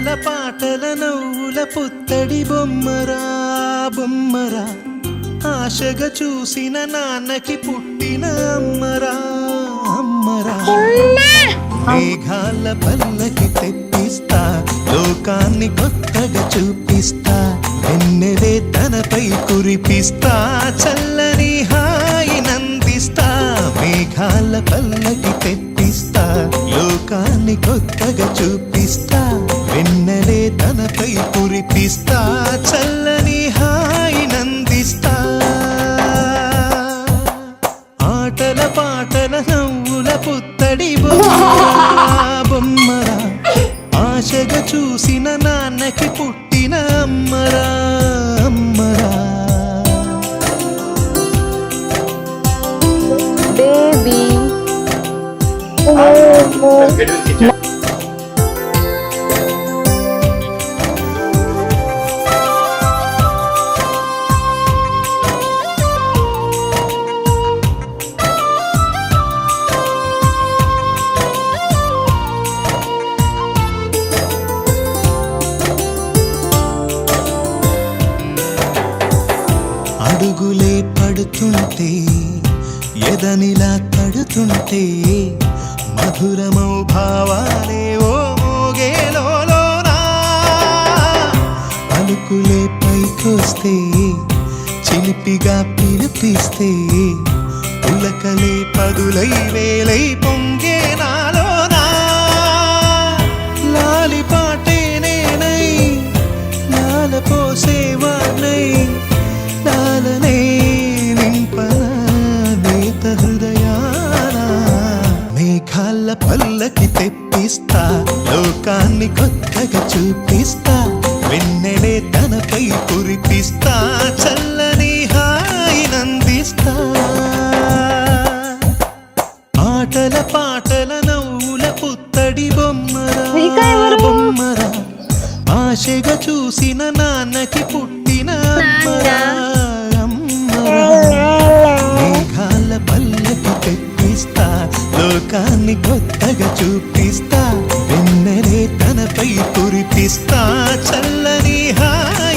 ఆటల పాటల నవ్వుల పుత్తడి బొమ్మరా బొమ్మరా, ఆశగా చూసిన నాన్నకి పుట్టిన అమ్మరా అమ్మరా. మేఘాల పల్లకి తెప్పిస్తా, లోకాన్ని కొత్తగా చూపిస్తా, వెన్నెలే తనపై కురిపిస్తా, చల్లని హాయి నందిస్తా. మేఘాల పల్లకి తెప్పిస్తా, లోకాన్ని కొత్తగా చూపిస్తా, వెన్నెలే తనపై కురిపిస్తా, చల్లని హాయి నందిస్తా. ఆటల పాటల నవ్వుల పుత్తడి బొమ్మరా బొమ్మరా, ఆశగా చూసిన నాన్నకి పుట్టిన అమ్మరా అమ్మరా. బేబీ అడుగులే పడుతుంటే ఎదనిలా తడుతుంటే, మధురమౌ భావాలే ఓ మోగేలోనా. పలుకులే పైకొస్తే చిలిపిగా పిలిపిస్తే, ఉలకలే పదులై వేలై పొంగే నాలోనా. లాలి పాటే నేనై లాల పోసేవాణ్ణై, లాలనే నింపనా నేత హృదయాన. మేఘాల పల్లకి తెప్పిస్తా, లోకాన్ని కొత్తగా చూపిస్తా, వెన్నెలే తనపై కురిపిస్తా, చల్లని హాయి నందిస్తా. ఆటల పాటల నవ్వుల పుత్తడి బొమ్మరా బొమ్మరా, ఆశగా చూసిన నాన్నకి పుట్టిన అమ్మరా అమ్మరా. మేఘాల పల్లకి తెప్పిస్తా, లోకాన్ని కొత్తగా చూపిస్తా, వెన్నెలే తనపై కురిపిస్తా, చల్లని హాయి